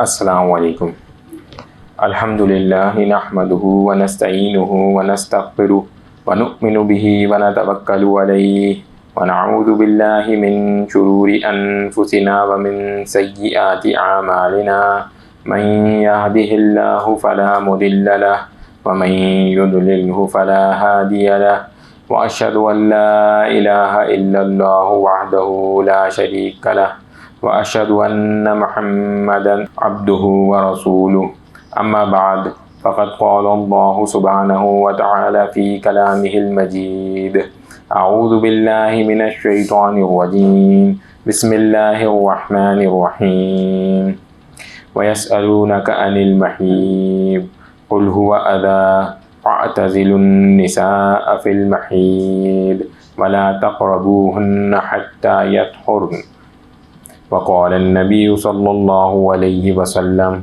السلام علیکم۔ الحمدللہ نحمدہ ونستعینہ ونستغفرہ ونؤمن بہ ونتوکل علیہ ونعوذ باللہ من شرور انفسنا ومن سیئات اعمالنا من یہدہ اللہ فلا مضل لہ ومن یضللہ فلا ہادی لہ واشہد ان لا الہ الا اللہ وحدہ لا شریک لہ وأشهد أن محمدا عبده ورسوله أما بعد فقد قال الله سبحانه وتعالى في كلامه المجيد أعوذ بالله من الشيطان الرجيم بسم الله الرحمن الرحيم ويسألونك عن المحيض قل هو أذى فاعتزلوا النساء في المحيض ولا تقربوهن حتى يطهرن وقال النبي صلى الله عليه وسلم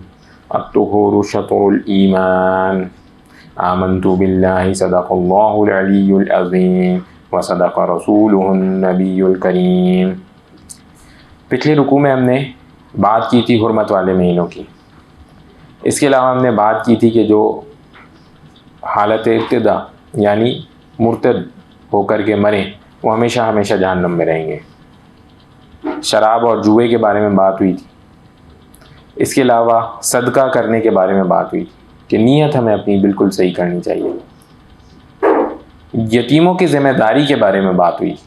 الطهور شطر الإيمان آمنت بالله صدق الله العلي العظيم وصدق رسوله النبي الكريم۔ پچھلے رکوع میں ہم نے بات کی تھی حرمت والے مہینوں کی۔ اس کے علاوہ ہم نے بات کی تھی کہ جو حالت ابتدا یعنی مرتد ہو کر کے مریں وہ ہمیشہ ہمیشہ جہنم میں رہیں گے۔ شراب اور جوئے کے بارے میں بات ہوئی تھی۔ اس کے علاوہ صدقہ کرنے کے بارے میں بات ہوئی تھی کہ نیت ہمیں اپنی بالکل صحیح کرنی چاہیے۔ یتیموں کی ذمہ داری کے بارے میں بات ہوئی تھی،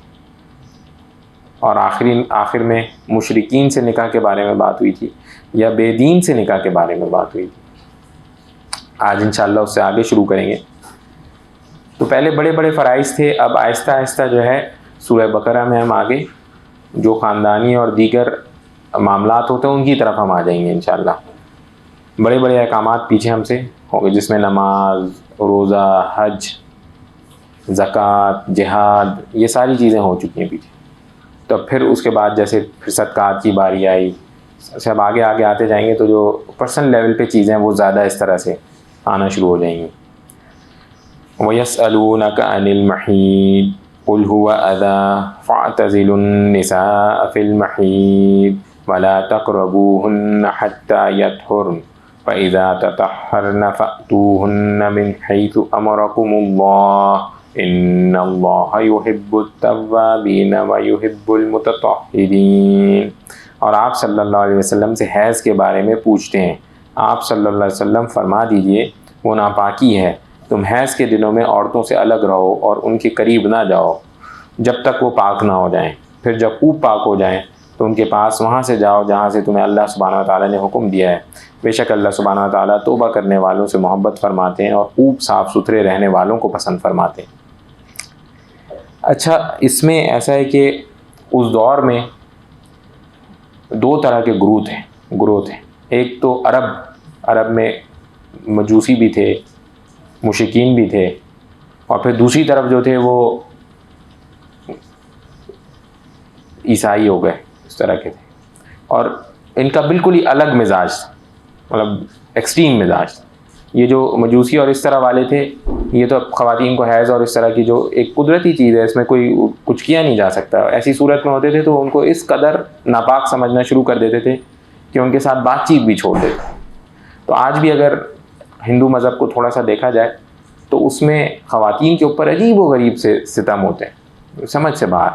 اور آخر میں مشرکین سے نکاح کے بارے میں بات ہوئی تھی یا بے دین سے نکاح کے بارے میں بات ہوئی تھی۔ آج انشاءاللہ اس سے آگے شروع کریں گے۔ تو پہلے بڑے بڑے فرائض تھے، اب آہستہ آہستہ جو ہے سورہ بقرہ میں ہم آگے جو خاندانی اور دیگر معاملات ہوتے ہیں ان کی طرف ہم آ جائیں گے انشاءاللہ۔ بڑے بڑے احکامات پیچھے ہم سے ہوں گے جس میں نماز، روزہ، حج، زکوٰۃ، جہاد، یہ ساری چیزیں ہو چکی ہیں پیچھے۔ تو پھر اس کے بعد جیسے پھر صدقات کی باری آئی، جب آگے آگے آتے جائیں گے تو جو پرسنل لیول پہ چیزیں وہ زیادہ اس طرح سے آنا شروع ہو جائیں گی۔ وَيَسْأَلُونَكَ عَنِ الْمَحِيضِ قل هو أذى فاعتزلوا النساء في المحيض ولا تقربوهن حتى يطهرن فإذا تطهرن فأتوهن من حيث أمركم الله إن الله يحب التوابين ويحب المتطهرين۔ اور آپ صلی اللہ علیہ وسلم سے حیض کے بارے میں پوچھتے ہیں، آپ صلی اللہ علیہ وسلم فرما دیجئے وہ ناپاکی ہے، تم حیض کے دنوں میں عورتوں سے الگ رہو اور ان کے قریب نہ جاؤ جب تک وہ پاک نہ ہو جائیں، پھر جب خوب پاک ہو جائیں تو ان کے پاس وہاں سے جاؤ جہاں سے تمہیں اللہ سبحانہ و تعالیٰ نے حکم دیا ہے۔ بے شک اللہ سبحانہ و تعالیٰ توبہ کرنے والوں سے محبت فرماتے ہیں اور خوب صاف ستھرے رہنے والوں کو پسند فرماتے ہیں۔ اچھا، اس میں ایسا ہے کہ اس دور میں دو طرح کے گروہ تھے۔ ایک تو عرب میں مجوسی بھی تھے، مشرکین بھی تھے، اور پھر دوسری طرف جو تھے وہ عیسائی ہو گئے، اس طرح کے تھے، اور ان کا بالکل ہی الگ مزاج، مطلب ایکسٹریم مزاج۔ یہ جو مجوسی اور اس طرح والے تھے یہ تو خواتین کو حیض اور اس طرح کی جو ایک قدرتی چیز ہے اس میں کوئی کچھ کیا نہیں جا سکتا، ایسی صورت میں ہوتے تھے تو ان کو اس قدر ناپاک سمجھنا شروع کر دیتے تھے کہ ان کے ساتھ بات چیت بھی چھوڑ دیتے۔ تو آج بھی اگر ہندو مذہب کو تھوڑا سا دیکھا جائے تو اس میں خواتین کے اوپر عجیب و غریب سے ستم ہوتے ہیں، سمجھ سے باہر۔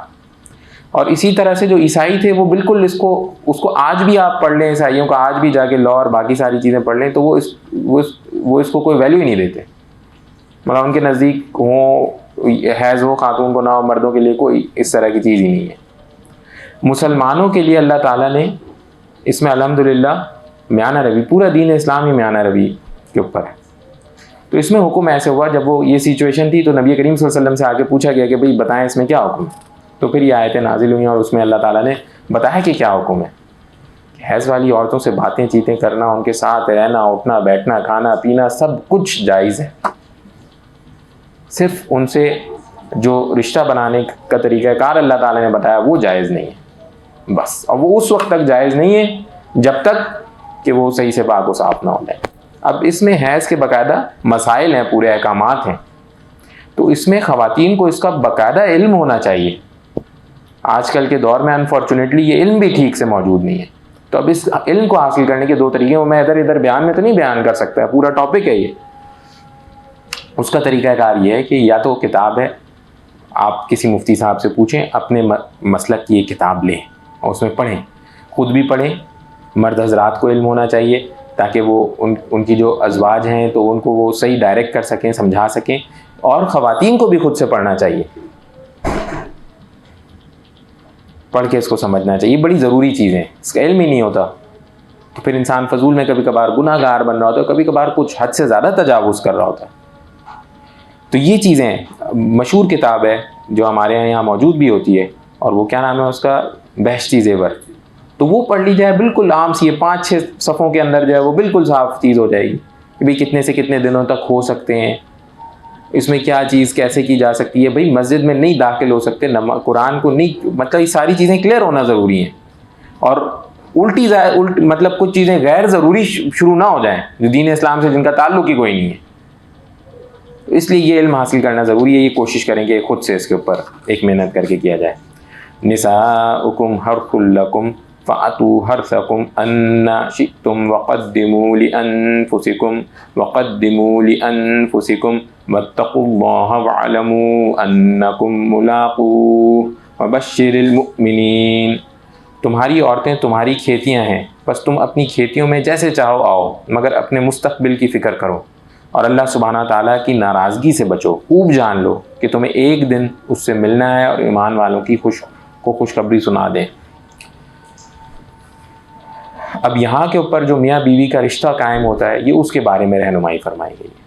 اور اسی طرح سے جو عیسائی تھے وہ بالکل اس کو آج بھی آپ پڑھ لیں، عیسائیوں کا آج بھی جا کے لا اور باقی ساری چیزیں پڑھ لیں تو وہ اس کو کوئی ویلیو ہی نہیں دیتے، مطلب ان کے نزدیک حیض ہو خاتون کو نہ ہو، مردوں کے لیے کوئی اس طرح کی چیز ہی نہیں ہے۔ مسلمانوں کے لیے اللہ تعالیٰ نے اس میں الحمدللہ میانہ روی، پورا دین اسلام ہی میانہ روی کے اوپر ہے۔ تو اس میں حکم ایسے ہوا، جب وہ یہ سچویشن تھی تو نبی کریم صلی اللہ علیہ وسلم سے آگے پوچھا گیا کہ بھئی بتائیں اس میں کیا حکم ہے، تو پھر یہ آیتیں نازل ہوئیں اور اس میں اللہ تعالیٰ نے بتایا کہ کیا حکم ہے۔ حیض والی عورتوں سے باتیں چیتیں کرنا، ان کے ساتھ رہنا، اٹھنا بیٹھنا، کھانا پینا سب کچھ جائز ہے، صرف ان سے جو رشتہ بنانے کا طریقہ کار اللہ تعالیٰ نے بتایا وہ جائز نہیں ہے بس، اور وہ اس وقت تک جائز نہیں ہے جب تک کہ وہ صحیح سے پاک و صاف نہ ہو جائے۔ اب اس میں حیض کے باقاعدہ مسائل ہیں، پورے احکامات ہیں، تو اس میں خواتین کو اس کا باقاعدہ علم ہونا چاہیے۔ آج کل کے دور میں انفارچونیٹلی یہ علم بھی ٹھیک سے موجود نہیں ہے، تو اب اس علم کو حاصل کرنے کے دو طریقے ہیں، وہ میں ادھر ادھر بیان میں تو نہیں بیان کر سکتا، پورا ٹاپک ہے یہ. اس کا طریقہ کار یہ ہے کہ یا تو کتاب ہے، آپ کسی مفتی صاحب سے پوچھیں، اپنے مسلک کی ایک کتاب لیں اور اس میں پڑھیں، خود بھی پڑھیں. مرد حضرات کو علم ہونا چاہیے تاکہ وہ ان کی جو ازواج ہیں تو ان کو وہ صحیح ڈائریکٹ کر سکیں، سمجھا سکیں، اور خواتین کو بھی خود سے پڑھنا چاہیے، پڑھ کے اس کو سمجھنا چاہیے. بڑی ضروری چیزیں، اس کا علم ہی نہیں ہوتا تو پھر انسان فضول میں کبھی کبھار گناہ گار بن رہا ہوتا ہے، کبھی کبھار کچھ حد سے زیادہ تجاوز کر رہا ہوتا ہے. تو یہ چیزیں، مشہور کتاب ہے جو ہمارے یہاں موجود بھی ہوتی ہے، اور وہ کیا نام ہے اس کا، بہشتی زیور، تو وہ پڑھ لی جائے، بالکل عام سی ہے، 5-6 صفحوں کے اندر جو ہے وہ بالکل صاف چیز ہو جائے گی کہ بھئی کتنے سے کتنے دنوں تک ہو سکتے ہیں، اس میں کیا چیز کیسے کی جا سکتی ہے. بھئی مسجد میں نہیں داخل ہو سکتے، قرآن کو نہیں، مطلب یہ ساری چیزیں کلیئر ہونا ضروری ہیں، اور مطلب کچھ چیزیں غیر ضروری شروع نہ ہو جائیں جو دین اسلام سے جن کا تعلق ہی کوئی نہیں ہے. اس لیے یہ علم حاصل کرنا ضروری ہے. یہ کوشش کریں کہ خود سے اس کے اوپر ایک محنت کر کے کیا جائے. نساؤکم حرث لکم فأتوا حرثکم أن شئتم وقدموا لأنفسکم واتقوا اللہ واعلموا انکم ملاقوہ وبشر المؤمنین. تمہاری عورتیں تمہاری کھیتیاں ہیں، بس تم اپنی کھیتیوں میں جیسے چاہو آؤ، مگر اپنے مستقبل کی فکر کرو اور اللہ سبحانہ تعالیٰ کی ناراضگی سے بچو. خوب جان لو کہ تمہیں ایک دن اس سے ملنا ہے اور ایمان والوں کی خوشخبری سنا دیں. اب یہاں کے اوپر جو میاں بیوی کا رشتہ قائم ہوتا ہے، یہ اس کے بارے میں رہنمائی فرمائی گئی ہے.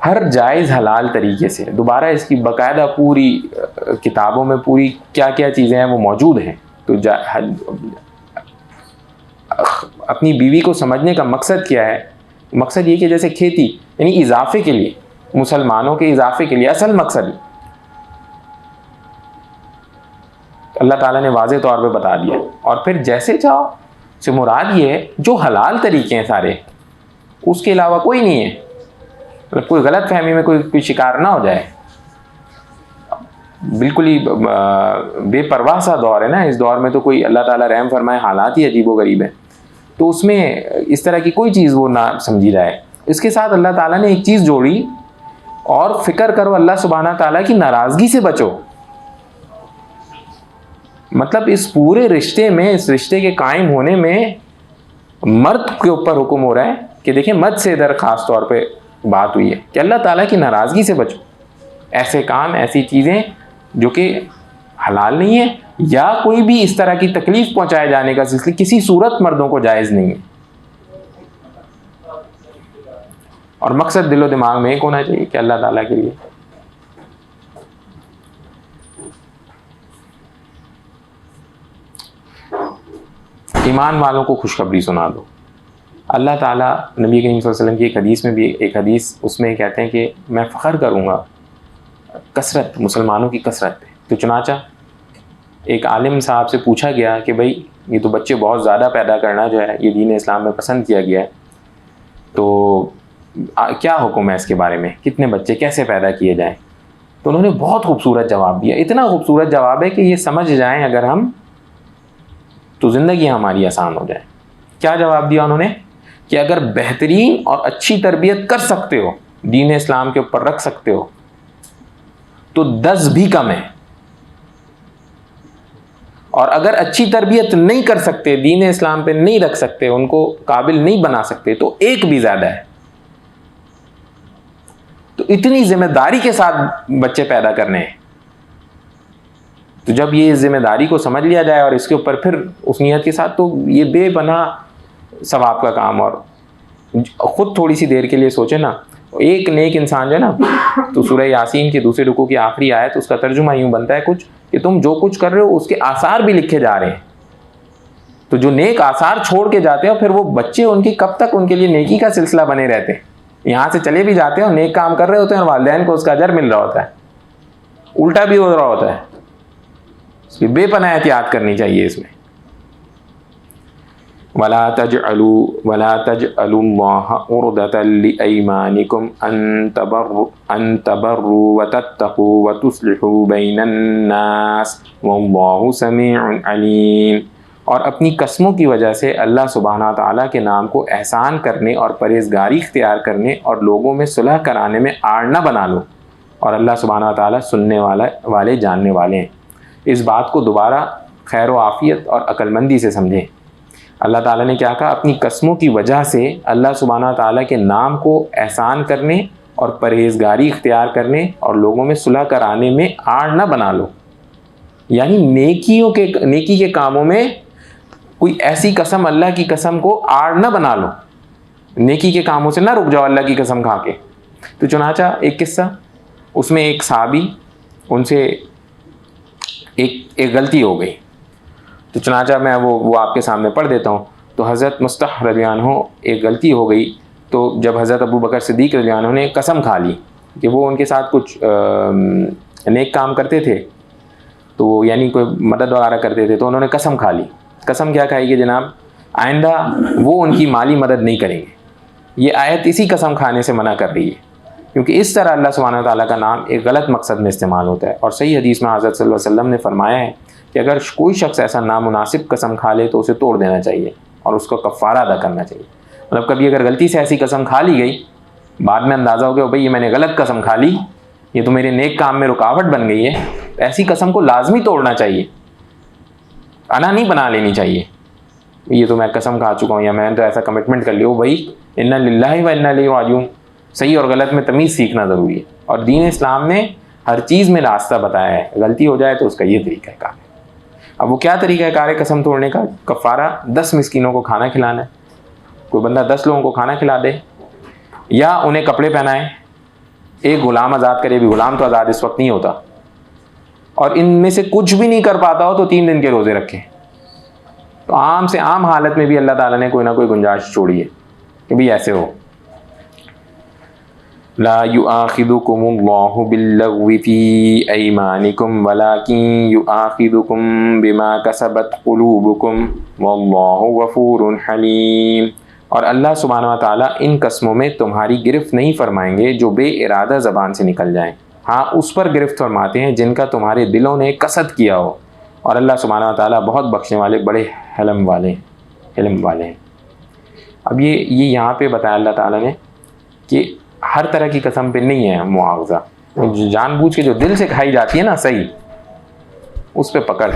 ہر جائز حلال طریقے سے، دوبارہ اس کی باقاعدہ پوری کتابوں میں پوری کیا کیا چیزیں ہیں وہ موجود ہیں. تو اپنی بیوی کو سمجھنے کا مقصد کیا ہے؟ مقصد یہ کہ جیسے کھیتی، یعنی اضافے کے لیے، مسلمانوں کے اضافے کے لیے اصل مقصد اللہ تعالیٰ نے واضح طور پہ بتا دیا. اور پھر جیسے چاہو سے مراد یہ ہے جو حلال طریقے ہیں سارے، اس کے علاوہ کوئی نہیں ہے. مطلب کوئی غلط فہمی میں کوئی شکار نہ ہو جائے. بالکل ہی بے پرواہ سا دور ہے نا، اس دور میں تو کوئی اللہ تعالیٰ رحم فرمائے حالات ہی عجیب و غریب ہیں، تو اس میں اس طرح کی کوئی چیز وہ نہ سمجھی جائے. اس کے ساتھ اللہ تعالیٰ نے ایک چیز جوڑی، اور فکر کرو اللہ سبحانہ تعالیٰ کی ناراضگی سے بچو. مطلب اس پورے رشتے میں، اس رشتے کے قائم ہونے میں مرد کے اوپر حکم ہو رہا ہے کہ دیکھیں مرد سے ادھر خاص طور پہ بات ہوئی ہے کہ اللہ تعالیٰ کی ناراضگی سے بچو. ایسے کام، ایسی چیزیں جو کہ حلال نہیں ہیں، یا کوئی بھی اس طرح کی تکلیف پہنچائے جانے کا سلسلہ کسی صورت مردوں کو جائز نہیں ہے. اور مقصد دل و دماغ میں ایک ہونا چاہیے کہ اللہ تعالیٰ کے لیے. ایمان والوں کو خوشخبری سنا دو. اللہ تعالیٰ نبی کریم صلی اللہ علیہ وسلم کی ایک حدیث میں بھی، ایک حدیث اس میں کہتے ہیں کہ میں فخر کروں گا کثرت، مسلمانوں کی کثرت پہ. تو چنانچہ ایک عالم صاحب سے پوچھا گیا کہ بھائی یہ تو بچے بہت زیادہ پیدا کرنا جو ہے یہ دین اسلام میں پسند کیا گیا ہے، تو کیا حکم ہے اس کے بارے میں، کتنے بچے کیسے پیدا کیے جائیں؟ تو انہوں نے بہت خوبصورت جواب دیا. اتنا خوبصورت جواب ہے کہ یہ سمجھ جائیں اگر ہم تو زندگی ہماری آسان ہو جائے. کیا جواب دیا انہوں نے؟ کہ اگر بہترین اور اچھی تربیت کر سکتے ہو، دین اسلام کے اوپر رکھ سکتے ہو، تو 10 بھی کم ہے. اور اگر اچھی تربیت نہیں کر سکتے، دین اسلام پہ نہیں رکھ سکتے، ان کو قابل نہیں بنا سکتے، تو 1 بھی زیادہ ہے. تو اتنی ذمہ داری کے ساتھ بچے پیدا کرنے ہیں. تو جب یہ ذمہ داری کو سمجھ لیا جائے اور اس کے اوپر پھر اس نیت کے ساتھ، تو یہ بے پناہ ثواب کا کام. اور خود تھوڑی سی دیر کے لیے سوچیں نا، ایک نیک انسان جو ہے نا، تو سورہ یاسین کے دوسرے رکوع کی آخری آیت، اس کا ترجمہ یوں بنتا ہے کچھ کہ تم جو کچھ کر رہے ہو اس کے آثار بھی لکھے جا رہے ہیں. تو جو نیک آثار چھوڑ کے جاتے ہیں، پھر وہ بچے ان کی کب تک ان کے لیے نیکی کا سلسلہ بنے رہتے ہیں. یہاں سے چلے بھی جاتے ہیں اور نیک کام کر رہے ہوتے ہیں اور والدین کو اس کا اجر مل رہا ہوتا ہے، الٹا بھی ہو رہا ہوتا ہے. اس لیے بے پناہ احتیاط کرنی چاہیے اس میں. وَلَا تَجْعَلُوا اللَّهَ عُرْضَةً لِأَيْمَانِكُمْ أَن تَبَرُّوا وَتَتَّقُوا وَتُصْلِحُوا بَيْنَ النَّاسِ وَاللَّهُ سَمِيعٌ عَلِيمٌ. اور اپنی قسموں کی وجہ سے اللہ سبحانہ تعالیٰ کے نام کو احسان کرنے اور پرہیزگاری اختیار کرنے اور لوگوں میں صلح کرانے میں آڑ نہ بنا لو، اور اللہ سبحانہ تعالیٰ سننے والے جاننے والے ہیں۔ اس بات کو دوبارہ خیر و عافیت اور عقل مندی سے سمجھیں۔ اللہ تعالیٰ نے کیا کہا؟ اپنی قسموں کی وجہ سے اللہ سبحانہ تعالیٰ کے نام کو احسان کرنے اور پرہیزگاری اختیار کرنے اور لوگوں میں صلح کرانے میں آڑ نہ بنا لو، یعنی نیکی کے کاموں میں کوئی ایسی قسم اللہ کی قسم کو آڑ نہ بنا لو، نیکی کے کاموں سے نہ رک جاؤ اللہ کی قسم کھا کے۔ تو چنانچہ ایک قصہ، اس میں ایک صحابی، ان سے ایک غلطی ہو گئی، تو چنانچہ میں وہ آپ کے سامنے پڑھ دیتا ہوں۔ تو حضرت مصطح رضی اللہ عنہ ایک غلطی ہو گئی، تو جب حضرت ابو بکر صدیق رضی اللہ عنہ نے قسم کھا لی کہ وہ ان کے ساتھ کچھ نیک کام کرتے تھے، تو یعنی کوئی مدد وغیرہ کرتے تھے، تو انہوں نے قسم کھا لی۔ قسم کیا کھائی کہ جناب آئندہ وہ ان کی مالی مدد نہیں کریں گے۔ یہ آیت اسی قسم کھانے سے منع کر رہی ہے، کیونکہ اس طرح اللہ سبحانہ تعالیٰ کا نام ایک غلط مقصد میں استعمال ہوتا ہے۔ اور صحیح حدیث میں حضرت صلی اللہ علیہ وسلم نے فرمایا ہے کہ اگر کوئی شخص ایسا نامناسب قسم کھا لے تو اسے توڑ دینا چاہیے اور اس کو کفارہ ادا کرنا چاہیے۔ مطلب کبھی اگر غلطی سے ایسی قسم کھا لی گئی، بعد میں اندازہ ہو گیا بھائی یہ میں نے غلط قسم کھا لی، یہ تو میرے نیک کام میں رکاوٹ بن گئی ہے، ایسی قسم کو لازمی توڑنا چاہیے، انا نہیں بنا لینی چاہیے۔ یہ تو میں قسم کھا چکا ہوں یا میں نے تو ایسا کمٹمنٹ کر لیا، بھائی انا للہ و انا الیہ راجعون۔ صحیح اور غلط میں تمیز سیکھنا ضروری ہے، اور دین اسلام نے ہر چیز میں راستہ بتایا ہے۔ غلطی ہو جائے تو اس کا یہ طریقہ کار ہے۔ اب وہ کیا طریقہ کار ہے قسم توڑنے کا؟ کفارہ 10 مسکینوں کو کھانا کھلانا ہے، کوئی بندہ 10 لوگوں کو کھانا کھلا دے، یا انہیں کپڑے پہنائے، ایک غلام آزاد کرے، بھی غلام تو آزاد اس وقت نہیں ہوتا، اور ان میں سے کچھ بھی نہیں کر پاتا ہو تو 3 دن کے روزے رکھے۔ تو عام سے عام حالت میں بھی اللہ تعالیٰ نے کوئی نہ کوئی گنجائش چھوڑی ہے کہ بھی ایسے ہو۔ لا یؤاخذکم اللہ باللغو فی ایمانکم ولکن یؤاخذکم بما کسبت قلوبکم واللہ غفور حلیم۔ اور اللہ سبحانہ و تعالیٰ ان قسموں میں تمہاری گرفت نہیں فرمائیں گے جو بے ارادہ زبان سے نکل جائیں، ہاں اس پر گرفت فرماتے ہیں جن کا تمہارے دلوں نے قصد کیا ہو، اور اللہ سبحانہ و تعالیٰ بہت بخشنے والے، بڑے حلم والے ہیں۔ اب یہ یہاں پہ بتایا اللہ تعالیٰ نے کہ ہر طرح کی قسم پہ نہیں ہے معاوضہ، جان بوجھ کے جو دل سے کھائی جاتی ہے نا صحیح، اس پہ پکڑ۔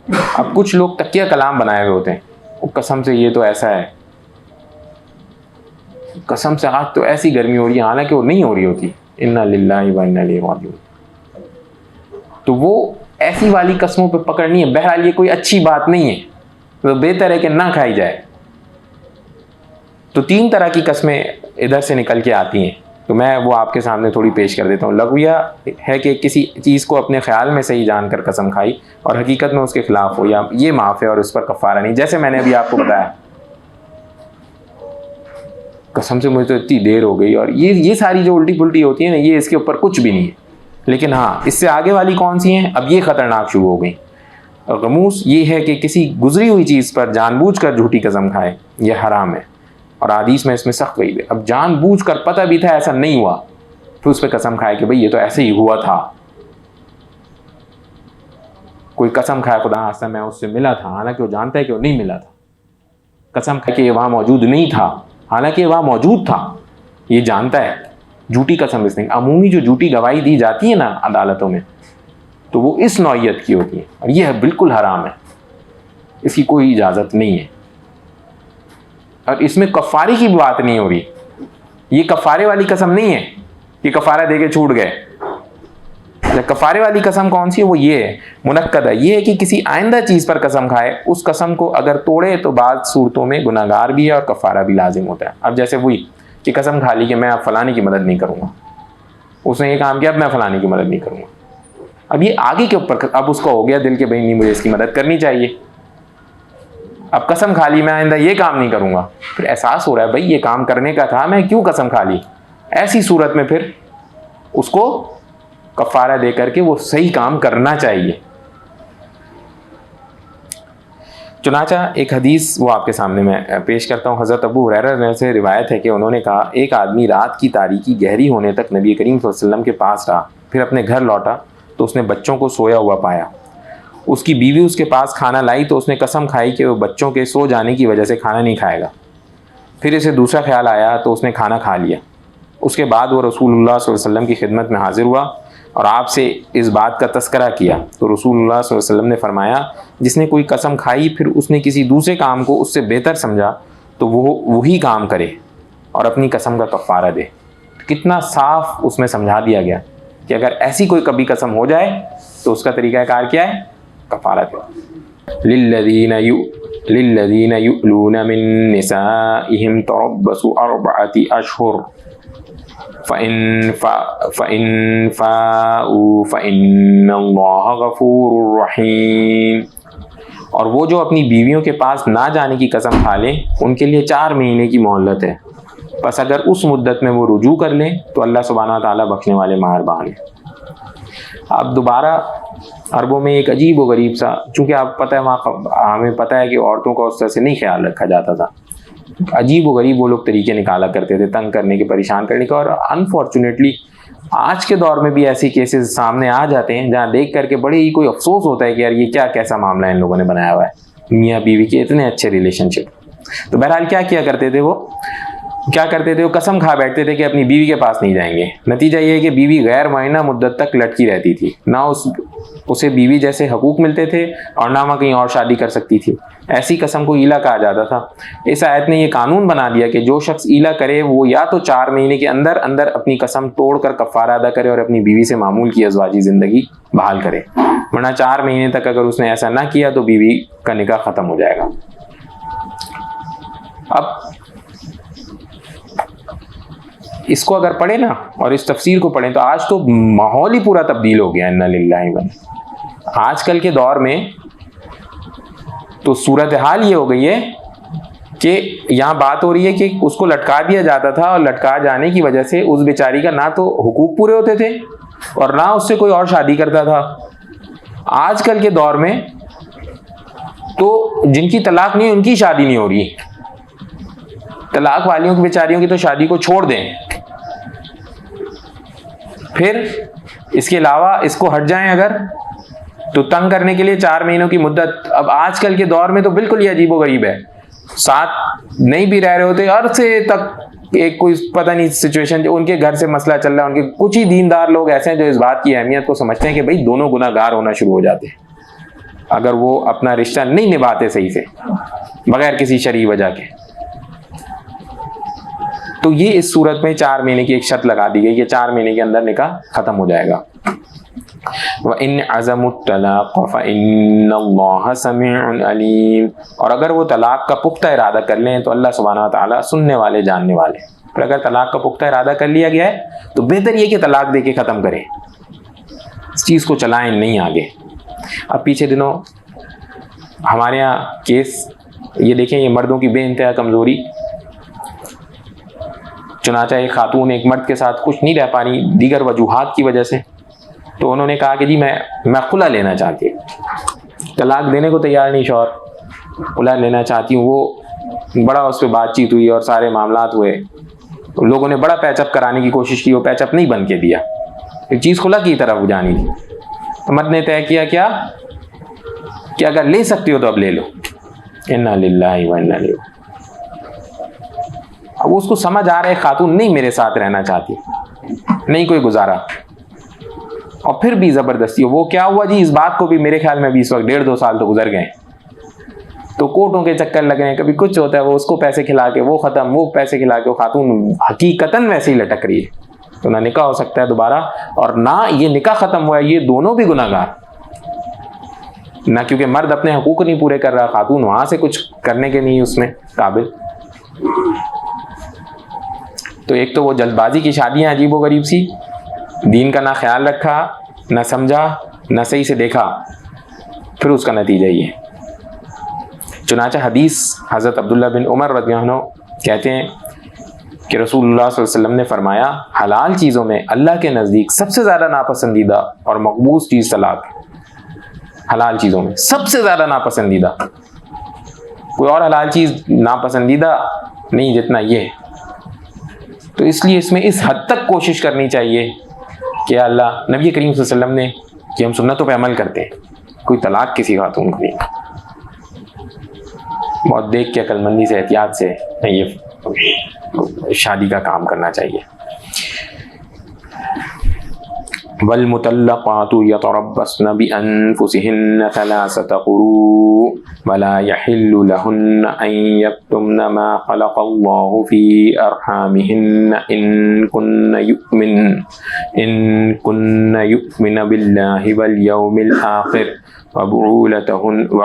اب کچھ لوگ تکیہ کلام بنائے ہوئے ہوتے ہیں، وہ قسم سے یہ تو ایسا ہے، قسم سے آج تو ایسی گرمی ہو رہی ہے، حالانکہ وہ نہیں ہو رہی ہوتی، انا للہ و انا الیہ راجعون۔ تو وہ ایسی والی قسموں پہ پکڑنی ہے۔ بہرحال یہ کوئی اچھی بات نہیں ہے، تو بہتر ہے کہ نہ کھائی جائے۔ تو 3 طرح کی قسمیں ادھر سے نکل کے آتی ہیں، تو میں وہ آپ کے سامنے تھوڑی پیش کر دیتا ہوں۔ لغویہ ہے کہ کسی چیز کو اپنے خیال میں صحیح جان کر قسم کھائی اور حقیقت میں اس کے خلاف ہو، یا یہ معاف ہے اور اس پر کفارہ نہیں، جیسے میں نے ابھی آپ کو بتایا قسم سے مجھے تو اتنی دیر ہو گئی، اور یہ ساری جو الٹی پلٹی ہوتی ہیں نا، یہ اس کے اوپر کچھ بھی نہیں ہے۔ لیکن ہاں اس سے آگے والی کون سی ہیں؟ اب یہ خطرناک شروع ہو گئی۔ غموس یہ ہے کہ کسی گزری ہوئی چیز پر جان بوجھ کر جھوٹی قسم کھائے، یہ حرام ہے، اور حدیث میں اس میں سخت وعید ہے۔ اب جان بوجھ کر پتہ بھی تھا ایسا نہیں ہوا، پھر اس پہ قسم کھائے کہ بھئی یہ تو ایسے ہی ہوا تھا۔ کوئی قسم کھائے خدا نخواستہ میں اس سے ملا تھا، حالانکہ وہ جانتا ہے کہ وہ نہیں ملا تھا۔ قسم کھائے کہ یہ وہاں موجود نہیں تھا، حالانکہ وہاں موجود تھا، یہ جانتا ہے۔ جھوٹی قسم اس نے، عمومی جو جھوٹی گواہی دی جاتی ہے نا عدالتوں میں، تو وہ اس نوعیت کی ہوتی ہے، اور یہ بالکل حرام ہے، اس کی کوئی اجازت نہیں ہے۔ اور اس میں کفارے کی بات نہیں ہو رہی، یہ کفارے والی قسم نہیں ہے کہ کفارہ دے کے چھوٹ گئے۔ کفارے والی قسم کون سی ہے؟ وہ یہ ہے، منعقد ہے، یہ ہے کہ کسی آئندہ چیز پر قسم کھائے، اس قسم کو اگر توڑے تو بعض صورتوں میں گناہ گار بھی ہے اور کفارہ بھی لازم ہوتا ہے۔ اب جیسے وہی کہ قسم کھا لی کہ میں اب فلانے کی مدد نہیں کروں گا، اس نے یہ کام کیا اب میں فلانے کی مدد نہیں کروں گا، اب یہ آگے کے اوپر اب اس کو ہو گیا دل کے بھائی نہیں مجھے اس کی مدد کرنی چاہیے، اب قسم کھا لی میں آئندہ یہ کام نہیں کروں گا، پھر احساس ہو رہا ہے بھائی یہ کام کرنے کا تھا، میں کیوں قسم کھا لی؟ ایسی صورت میں پھر اس کو کفارہ دے کر کے وہ صحیح کام کرنا چاہیے۔ چنانچہ ایک حدیث وہ آپ کے سامنے میں پیش کرتا ہوں۔ حضرت ابو ہریرہ سے روایت ہے کہ انہوں نے کہا ایک آدمی رات کی تاریکی گہری ہونے تک نبی کریم صلی اللہ علیہ وسلم کے پاس رہا، پھر اپنے گھر لوٹا تو اس نے بچوں کو سویا ہوا پایا، اس کی بیوی اس کے پاس کھانا لائی تو اس نے قسم کھائی کہ وہ بچوں کے سو جانے کی وجہ سے کھانا نہیں کھائے گا. پھر اسے دوسرا خیال آیا تو اس نے کھانا کھا لیا. اس کے بعد وہ رسول اللہ صلی اللہ علیہ وسلم کی خدمت میں حاضر ہوا اور آپ سے اس بات کا تذکرہ کیا. تو رسول اللہ صلی اللہ علیہ وسلم نے فرمایا جس نے کوئی قسم کھائی پھر اس نے کسی دوسرے کام کو اس سے بہتر سمجھا تو وہ وہی کام کرے اور اپنی قسم کا کفارہ دے. کتنا صاف اس میں سمجھا دیا گیا کہ اگر ایسی کوئی کبھی قسم ہو جائے تو اس کا طریقہ کار کیا ہے؟ کفارہ دے. للذین یؤلون من نسائہم تربص 4 اشہر فَإِن فَاءُوا فَإِنَّ اللَّهَ غَفُورٌ رَحِيمٌ. اور وہ جو اپنی بیویوں کے پاس نہ جانے کی قسم کھا لیں ان کے لیے 4 مہینے کی مہلت ہے. بس اگر اس مدت میں وہ رجوع کر لیں تو اللہ سبحانہ تعالیٰ بخشنے والے مہربان ہیں. اب دوبارہ عربوں میں ایک عجیب و غریب سا، چونکہ آپ پتہ ہے وہاں ہمیں پتہ ہے کہ عورتوں کا اس طرح سے نہیں خیال رکھا جاتا تھا، عجیب و غریب وہ لوگ طریقے نکالا کرتے تھے تنگ کرنے کے، پریشان کرنے کا. اور انفارچونیٹلی آج کے دور میں بھی ایسی کیسز سامنے آ جاتے ہیں جہاں دیکھ کر کے بڑے ہی کوئی افسوس ہوتا ہے کہ یار یہ کیا کیسا معاملہ ان لوگوں نے بنایا ہوا ہے، میاں بیوی کے اتنے اچھے ریلیشن شپ. تو بہرحال کیا کرتے تھے وہ قسم کھا بیٹھتے تھے کہ اپنی بیوی کے پاس نہیں جائیں گے. نتیجہ یہ ہے کہ بیوی غیر معینہ مدت تک لٹکی رہتی تھی، نہ اسے بیوی جیسے حقوق ملتے تھے اور نہ وہ کہیں اور شادی کر سکتی تھی. ایسی قسم کو ایلا کہا جاتا تھا. اس آیت نے یہ قانون بنا دیا کہ جو شخص ایلا کرے وہ یا تو 4 مہینے کے اندر اپنی قسم توڑ کر کفارہ ادا کرے اور اپنی بیوی سے معمول کی ازواجی زندگی بحال کرے، ورنہ 4 مہینے تک اگر اس نے ایسا نہ کیا تو بیوی کا نکاح ختم ہو جائے گا. اب اس کو اگر پڑھیں نا اور اس تفسیر کو پڑھیں تو آج تو ماحول ہی پورا تبدیل ہو گیا. انا للہ و آج کل کے دور میں تو صورتحال یہ ہو گئی ہے کہ یہاں بات ہو رہی ہے کہ اس کو لٹکا دیا جاتا تھا اور لٹکا جانے کی وجہ سے اس بیچاری کا نہ تو حقوق پورے ہوتے تھے اور نہ اس سے کوئی اور شادی کرتا تھا. آج کل کے دور میں تو جن کی طلاق نہیں ان کی شادی نہیں ہو رہی. طلاق والیوں کی بیچاریوں کی تو شادی کو چھوڑ دیں. پھر اس کے علاوہ اس کو ہٹ جائیں اگر تو تنگ کرنے کے لیے 4 مہینوں کی مدت. اب آج کل کے دور میں تو بالکل یہ عجیب و غریب ہے. ساتھ نہیں بھی رہ رہے ہوتے عرصے تک ایک کوئی پتہ نہیں سچویشن، جو ان کے گھر سے مسئلہ چل رہا ہے. ان کے کچھ ہی دیندار لوگ ایسے ہیں جو اس بات کی اہمیت کو سمجھتے ہیں کہ بھئی دونوں گناہ گار ہونا شروع ہو جاتے ہیں اگر وہ اپنا رشتہ نہیں نبھاتے صحیح سے بغیر کسی شرعی وجہ کے. تو یہ اس صورت میں 4 مہینے کی ایک شرط لگا دی گئی کہ 4 مہینے کے اندر نکاح ختم ہو جائے گا. وَإِنْ عَزَمُوا الطَّلَاقَ فَإِنَّ اللَّهَ سَمِيعٌ عَلِيمٌ. اور اگر وہ طلاق کا پختہ ارادہ کر لیں تو اللہ سبحانہ وتعالیٰ سننے والے جاننے والے. پھر اگر طلاق کا پختہ ارادہ کر لیا گیا ہے تو بہتر یہ کہ طلاق دے کے ختم کریں، اس چیز کو چلائیں نہیں آگے. اب پیچھے دنوں ہمارے یہاں کیس یہ دیکھیں، یہ مردوں کی بے انتہا کمزوری. چنانچہ ایک خاتون ایک مرد کے ساتھ کچھ نہیں رہ پا رہی دیگر وجوہات کی وجہ سے، تو انہوں نے کہا کہ جی میں خلا لینا چاہتی ہوں. طلاق دینے کو تیار نہیں شوہر، خلا لینا چاہتی ہوں. وہ بڑا اس پہ بات چیت ہوئی اور سارے معاملات ہوئے. لوگوں نے بڑا پیچ اپ کرانے کی کوشش کی، وہ پیچ اپ نہیں بن کے دیا، ایک چیز خلا کی طرف جانی تھی. تو مرد نے طے کیا کیا کہ اگر لے سکتی ہو تو اب لے لو. انا للہ و انا الیہ. اب اس کو سمجھ آ رہا ہے خاتون نہیں میرے ساتھ رہنا چاہتی، نہیں کوئی گزارا، اور پھر بھی زبردستی. وہ کیا ہوا جی، اس بات کو بھی میرے خیال میں 20 وقت 1.5-2 سال تو گزر گئے. تو کورٹوں کے چکر لگے ہیں، کبھی کچھ ہوتا ہے، وہ اس کو پیسے کھلا کے وہ ختم، وہ پیسے کھلا کے وہ خاتون حقیقتاً ویسے ہی لٹک رہی ہے. تو نہ نکاح ہو سکتا ہے دوبارہ، اور نہ یہ نکاح ختم ہوا ہے. یہ دونوں بھی گناہ گار، نہ کیونکہ مرد اپنے حقوق نہیں پورے کر رہا، خاتون وہاں سے کچھ کرنے کے نہیں اس میں قابل. تو ایک تو وہ جلد بازی کی شادیاں عجیب و غریب سی، دین کا نہ خیال رکھا، نہ سمجھا، نہ صحیح سے دیکھا، پھر اس کا نتیجہ یہ. چنانچہ حدیث حضرت عبداللہ بن عمر رضی اللہ عنہ کہتے ہیں کہ رسول اللہ صلی اللہ علیہ وسلم نے فرمایا حلال چیزوں میں اللہ کے نزدیک سب سے زیادہ ناپسندیدہ اور مقبوض چیز طلاق. حلال چیزوں میں سب سے زیادہ ناپسندیدہ، کوئی اور حلال چیز ناپسندیدہ نہیں جتنا یہ. تو اس لیے اس میں اس حد تک کوشش کرنی چاہیے کہ اللہ، نبی کریم صلی اللہ علیہ وسلم نے کہ ہم سنتوں پہ عمل کرتے ہیں، کوئی طلاق کسی خاتون کو نہیں. بہت دیکھ کے عقل مندی سے احتیاط سے یہ شادی کا کام کرنا چاہیے. والمطلقات يتربصن بأنفسهن 3 قروء ولا يحل لهن أن يكتمن ما خلق الله في أرحامهن إن كن يؤمن بالله واليوم الآخر وبعولتهن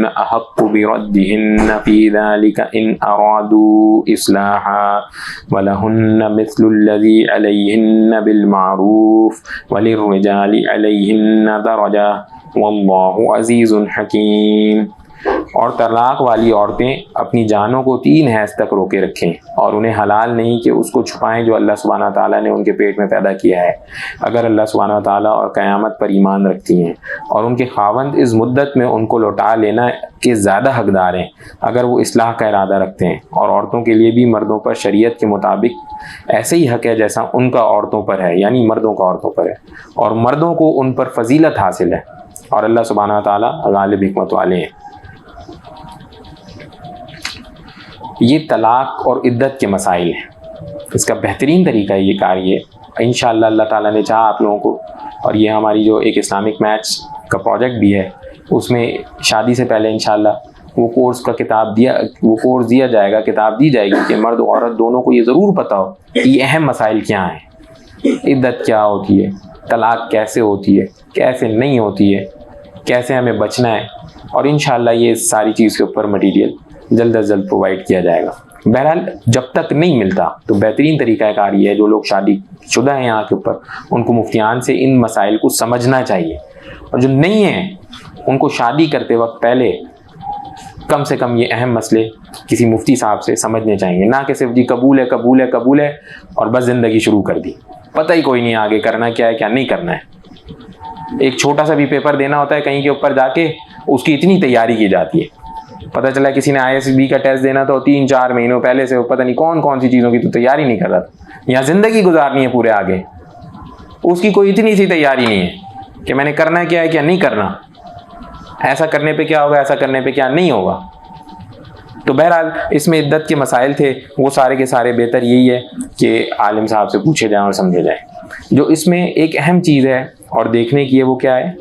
أحق بردهن في ذلك إن أرادوا إصلاحا ولهن مثل الذي عليهن بالمعروف وللرجال عليهن درجة والله عزيز حكيم. اور طلاق والی عورتیں اپنی جانوں کو 3 حیض تک روکے رکھیں اور انہیں حلال نہیں کہ اس کو چھپائیں جو اللہ سبحانہ تعالیٰ نے ان کے پیٹ میں پیدا کیا ہے، اگر اللہ سبحانہ تعالیٰ اور قیامت پر ایمان رکھتی ہیں، اور ان کے خاوند اس مدت میں ان کو لوٹا لینا کے زیادہ حقدار ہیں اگر وہ اصلاح کا ارادہ رکھتے ہیں. اور عورتوں کے لیے بھی مردوں پر شریعت کے مطابق ایسے ہی حق ہے جیسا ان کا عورتوں پر ہے، یعنی مردوں کا عورتوں پر ہے، اور مردوں کو ان پر فضیلت حاصل ہے، اور اللہ سبحانہ تعالیٰ غالب حکمت والے ہیں. یہ طلاق اور عدت کے مسائل ہیں. اس کا بہترین طریقہ یہ کار یہ انشاءاللہ اللہ تعالیٰ نے چاہا آپ لوگوں کو، اور یہ ہماری جو ایک اسلامک میچ کا پروجیکٹ بھی ہے، اس میں شادی سے پہلے انشاءاللہ وہ کورس دیا جائے گا، کتاب دی جائے گی کہ مرد و عورت دونوں کو یہ ضرور پتہ ہو کہ یہ اہم مسائل کیا ہیں، عدت کیا ہوتی ہے، طلاق کیسے ہوتی ہے، کیسے نہیں ہوتی ہے، کیسے ہمیں بچنا ہے. اور انشاءاللہ یہ ساری چیز کے اوپر مٹیریل جلد از جلد پرووائڈ کیا جائے گا. بہرحال جب تک نہیں ملتا تو بہترین طریقہ کار یہ ہے، جو لوگ شادی شدہ ہیں یہاں کے اوپر، ان کو مفتیان سے ان مسائل کو سمجھنا چاہیے، اور جو نہیں ہیں ان کو شادی کرتے وقت پہلے کم سے کم یہ اہم مسئلے کسی مفتی صاحب سے سمجھنے چاہیے، نہ کہ صرف جی قبول ہے قبول ہے قبول ہے اور بس زندگی شروع کر دی، پتہ ہی کوئی نہیں آگے کرنا کیا ہے کیا نہیں کرنا ہے. ایک چھوٹا سا بھی پیپر دینا ہوتا ہے کہیں کے اوپر جا کے، اس کی اتنی تیاری کی جاتی ہے. پتہ چلا کسی نے ISB کا ٹیسٹ دینا تو 3-4 مہینوں پہلے سے پتہ نہیں کون سی چیزوں کی تو تیاری نہیں کر رہا تھا. یہاں زندگی گزارنی ہے پورے آگے، اس کی کوئی اتنی سی تیاری نہیں ہے کہ میں نے کرنا کیا ہے کیا نہیں کرنا، ایسا کرنے پہ کیا ہوگا، ایسا کرنے پہ کیا نہیں ہوگا. تو بہرحال اس میں عدت کے مسائل تھے، وہ سارے کے سارے بہتر یہی ہے کہ عالم صاحب سے پوچھے جائیں اور سمجھے جائیں. جو اس میں ایک اہم چیز ہے اور دیکھنے کی ہے وہ کیا ہے،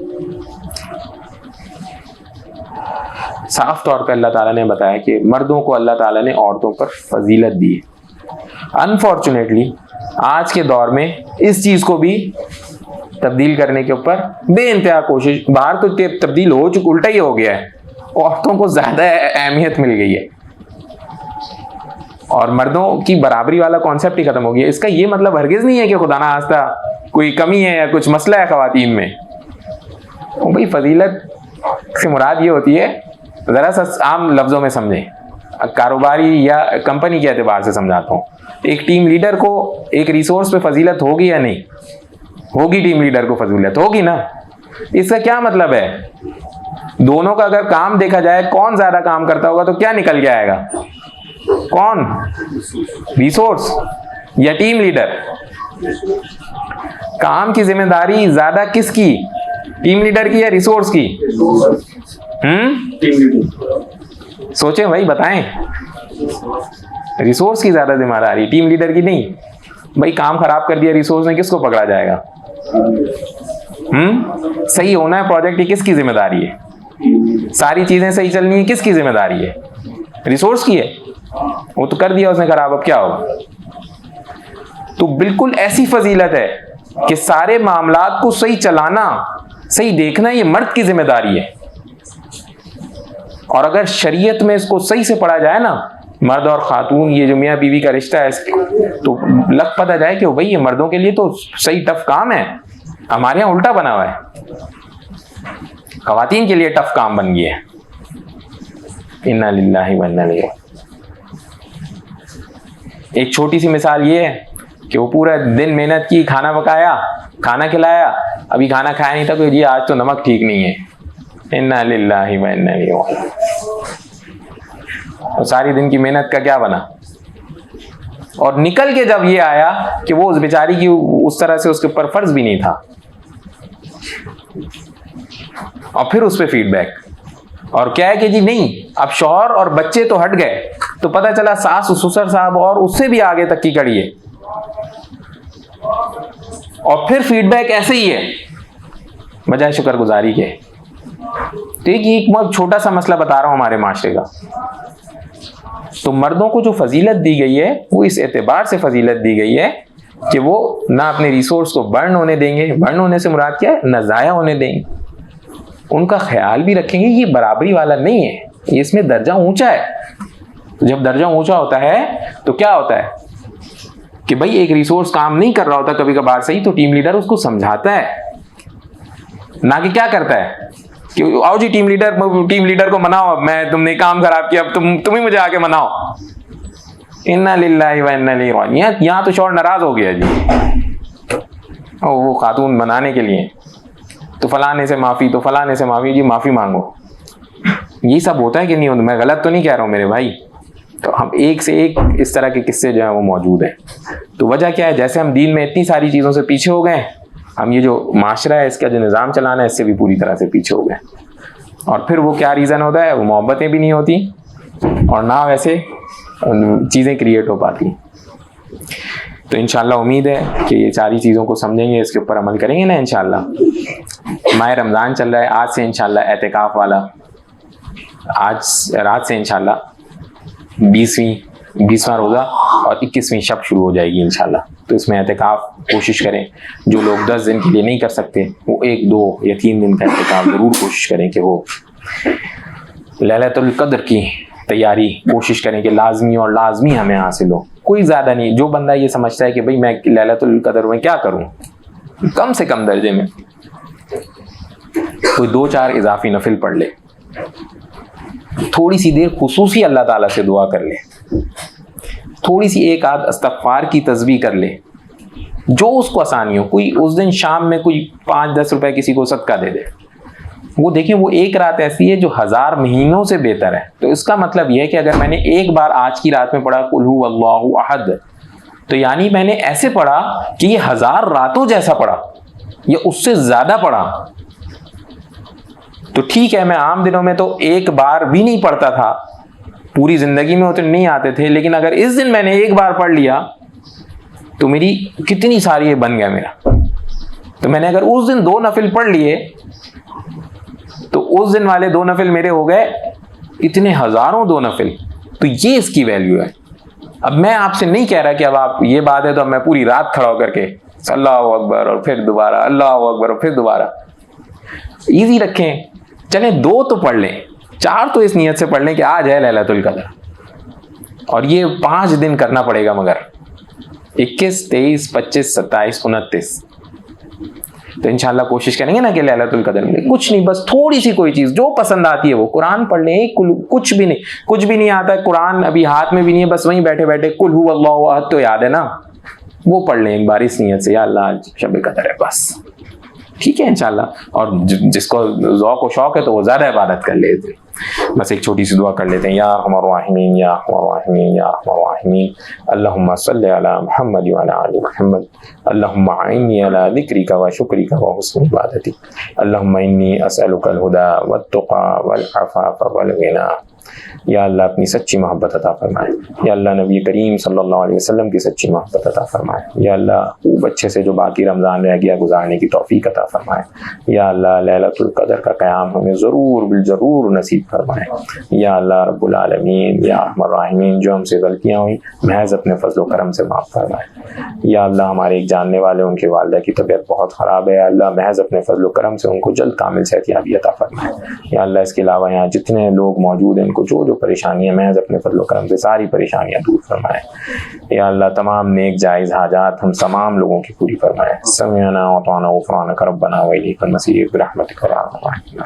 صاف طور پہ اللہ تعالیٰ نے بتایا کہ مردوں کو اللہ تعالیٰ نے عورتوں پر فضیلت دی ہے. انفارچونیٹلی آج کے دور میں اس چیز کو بھی تبدیل کرنے کے اوپر بے انتہا کوشش، باہر تو تبدیل ہو چکا، الٹا ہی ہو گیا ہے، عورتوں کو زیادہ اہمیت مل گئی ہے اور مردوں کی برابری والا کانسیپٹ ہی ختم ہو گیا. اس کا یہ مطلب ہرگز نہیں ہے کہ خدا نہ خواستہ کوئی کمی ہے یا کچھ مسئلہ ہے خواتین میں. بھائی فضیلت سے مراد یہ ہوتی ہے، ذرا سا عام لفظوں میں سمجھیں، کاروباری یا کمپنی کے اعتبار سے سمجھاتا ہوں. ایک ٹیم لیڈر کو ایک ریسورس پہ فضیلت ہوگی یا نہیں ہوگی؟ ٹیم لیڈر کو فضیلت ہوگی نا. اس کا کیا مطلب ہے؟ دونوں کا اگر کام دیکھا جائے کون زیادہ کام کرتا ہوگا تو کیا نکل کے آئے گا؟ کون؟ ریسورس یا ٹیم لیڈر؟ کام کی ذمہ داری زیادہ کس کی، ٹیم لیڈر کی یا ریسورس کی؟ سوچیں بھائی، بتائیں. ریسورس کی زیادہ ذمہ داری، ٹیم لیڈر کی نہیں. بھائی کام خراب کر دیا ریسورس نے، کس کو پکڑا جائے گا؟ صحیح ہونا ہے پروجیکٹ، یہ کس کی ذمہ داری ہے؟ ساری چیزیں صحیح چلنی ہے کس کی ذمہ داری ہے؟ ریسورس کی ہے. وہ تو کر دیا اس نے خراب، اب کیا ہوگا؟ تو بالکل ایسی فضیلت ہے کہ سارے معاملات کو صحیح چلانا، صحیح دیکھنا، یہ مرد کی ذمہ داری ہے. اور اگر شریعت میں اس کو صحیح سے پڑھا جائے نا، مرد اور خاتون یہ جو میاں بیوی کا رشتہ ہے، تو لگ پتہ جائے کہ بھائی یہ مردوں کے لیے تو صحیح ٹف کام ہے. ہمارے یہاں الٹا بنا ہوا ہے، خواتین کے لیے ٹف کام بن گیا ہے. انا للہ و انا الیہ. ایک چھوٹی سی مثال یہ ہے کہ وہ پورا دن محنت کی، کھانا پکایا، کھانا کھلایا، ابھی کھانا کھایا نہیں تھا کہ جی آج تو نمک ٹھیک نہیں ہے. انا للہ و انا الیہ. اور ساری دن کی محنت کا کیا بنا؟ اور نکل کے جب یہ آیا کہ وہ اس بیچاری کی اس طرح سے اس کے اوپر فرض بھی نہیں تھا. اور پھر اس پہ فیڈ بیک. اور کیا ہے کہ جی نہیں, اب شوہر اور بچے تو ہٹ گئے, تو پتہ چلا ساس سسر صاحب اور اس سے بھی آگے تک کی کڑی ہے, اور پھر فیڈ بیک ایسے ہی ہے بجائے شکر گزاری کے. تو ایک چھوٹا سا مسئلہ بتا رہا ہوں ہمارے معاشرے کا. تو مردوں کو جو فضیلت دی گئی ہے وہ اس اعتبار سے فضیلت دی گئی ہے کہ وہ نہ اپنے ریسورس کو برن ہونے دیں گے, برن ہونے سے مراد کیا ہے, نہ ضائع ہونے دیں گے, ان کا خیال بھی رکھیں گے. یہ برابری والا نہیں ہے, یہ اس میں درجہ اونچا ہے. جب درجہ اونچا ہوتا ہے تو کیا ہوتا ہے کہ بھائی ایک ریسورس کام نہیں کر رہا ہوتا کبھی کبھار صحیح, تو ٹیم لیڈر اس کو سمجھاتا ہے, نہ کہ کیا کرتا ہے کہ آؤ جی ٹیم لیڈر کو مناؤ, اب میں تم نے کام خراب کیا, اب تم ہی مجھے آ کے مناؤ. انا للہ و انا الیہ راجعون. یہاں تو شوہر ناراض ہو گیا جی, وہ خاتون بنانے کے لیے تو فلانے سے معافی, تو فلانے سے معافی, جی معافی مانگو. یہ سب ہوتا ہے کہ نہیں ہوتا؟ میں غلط تو نہیں کہہ رہا ہوں میرے بھائی. تو ہم ایک سے ایک اس طرح کے قصے جو ہیں وہ موجود ہیں. تو وجہ کیا ہے, جیسے ہم دین میں اتنی ساری چیزوں سے پیچھے ہو گئے, ہم یہ جو معاشرہ ہے اس کا جو نظام چلانا ہے اس سے بھی پوری طرح سے پیچھے ہو گئے. اور پھر وہ کیا ریزن ہوتا ہے, وہ محبتیں بھی نہیں ہوتی اور نہ ویسے چیزیں کریٹ ہو پاتی. تو انشاءاللہ امید ہے کہ یہ ساری چیزوں کو سمجھیں گے, اس کے اوپر عمل کریں گے نا انشاءاللہ. ماہ رمضان چل رہا ہے, آج سے انشاءاللہ اعتکاف والا, آج رات سے انشاءاللہ 20واں روزہ اور 21ویں شب شروع ہو جائے گی انشاءاللہ. تو اس میں اعتکاف کوشش کریں. جو لوگ 10 دن کے لیے نہیں کر سکتے وہ 1, 2 یا 3 دن کا اعتکاف ضرور کوشش کریں کہ وہ لیلۃ القدر کی تیاری کوشش کریں کہ لازمی ہمیں حاصل ہو. کوئی زیادہ نہیں, جو بندہ یہ سمجھتا ہے کہ بھئی میں لیلۃ القدر میں کیا کروں, کم سے کم درجے میں کوئی 2-4 اضافی نفل پڑھ لے, تھوڑی سی دیر خصوصی اللہ تعالیٰ سے دعا کر لے, تھوڑی سی 1 آدھ استغفار کی تسبیح کر لے, جو اس کو آسانی ہو. کوئی اس دن شام میں کوئی 5-10 روپے کسی کو صدقہ دے دے, وہ دیکھیں وہ ایک رات ایسی ہے جو 1000 مہینوں سے بہتر ہے. تو اس کا مطلب یہ ہے کہ اگر میں نے ایک بار آج کی رات میں پڑھا قل هو اللہ احد, تو یعنی میں نے ایسے پڑھا کہ یہ 1000 راتوں جیسا پڑھا یا اس سے زیادہ پڑھا. تو ٹھیک ہے, میں عام دنوں میں تو ایک بار بھی نہیں پڑھتا تھا, پوری زندگی میں اتنے نہیں آتے تھے, لیکن اگر اس دن میں نے ایک بار پڑھ لیا تو میری کتنی ساری بن گیا میرا. تو میں نے اگر اس دن 2 نفل پڑھ لیے تو اس دن والے 2 نفل میرے ہو گئے اتنے ہزاروں 2 نفل. تو یہ اس کی ویلیو ہے. اب میں آپ سے نہیں کہہ رہا کہ اب آپ یہ بات ہے تو اب میں پوری رات کھڑا ہو کر کے اللہ اکبر اور پھر دوبارہ اللہ اکبر اور پھر دوبارہ. ایزی رکھیں, چلیں 2 تو پڑھ لیں, 4 تو اس نیت سے پڑھ لیں کہ آج ہے لیلۃ القدر, اور یہ 5 دن کرنا پڑے گا, مگر 21, 23, 25, 27, 29. تو انشاءاللہ کوشش کریں گے نا کہ لیلۃ القدر ملے. کچھ نہیں, بس تھوڑی سی کوئی چیز جو پسند آتی ہے وہ قرآن پڑھ لیں. کچھ بھی نہیں آتا ہے, قرآن ابھی ہاتھ میں بھی نہیں ہے, بس وہیں بیٹھے بیٹھے قل هو اللہ احد تو یاد ہے نا, وہ پڑھ لیں ایک بار اس نیت سے, یا اللہ آج شب قدر ہے, بس ٹھیک ہے انشاءاللہ. اور جس کو ذوق و شوق ہے تو وہ زیادہ عبادت کر لیتے. بس ایک چھوٹی سی دعا کر لیتے ہیں. یا ارحم الراحمین یا ارحم الراحمین یا ارحم الراحمین, اللہم صلی علی محمد وعلی آل محمد, اللہم اعنی علی ذکرک و شکرک و حسن عبادتک, اللہم انی اسألک الہدی والتقی والعفاف والغنی. یا اللہ اپنی سچی محبت عطا فرمائے, یا اللہ نبی کریم صلی اللہ علیہ وسلم کی سچی محبت عطا فرمائے, یا اللہ خوب اچھے سے جو باقی رمضان رہ گیا گزارنے کی توفیق عطا فرمائے, یا اللہ لیلۃ القدر کا قیام ہمیں ضرور بالضرور نصیب فرمائے. یا اللہ رب العالمین یا ارحم الراحمین, جو ہم سے غلطیاں ہوئیں محض اپنے فضل و کرم سے معاف فرمائے. یا اللہ ہمارے ایک جاننے والے ان کے والدہ کی طبیعت بہت خراب ہے, اللہ محض اپنے فضل و کرم سے ان کو جلد کامل صحتیابی عطا فرمائے. یا اللہ اس کے علاوہ یہاں جتنے لوگ موجود ہیں ان کو جو پریشانیاں محض اپنے فضل و کرم سے ساری پریشانیاں دور فرمائے. یا اللہ تمام نیک جائز حاجات ہم تمام لوگوں کی پوری فرمائے. سمعنا وأطعنا غفرانک ربنا وإلیک المصیر برحمتک یا ارحم الراحمین.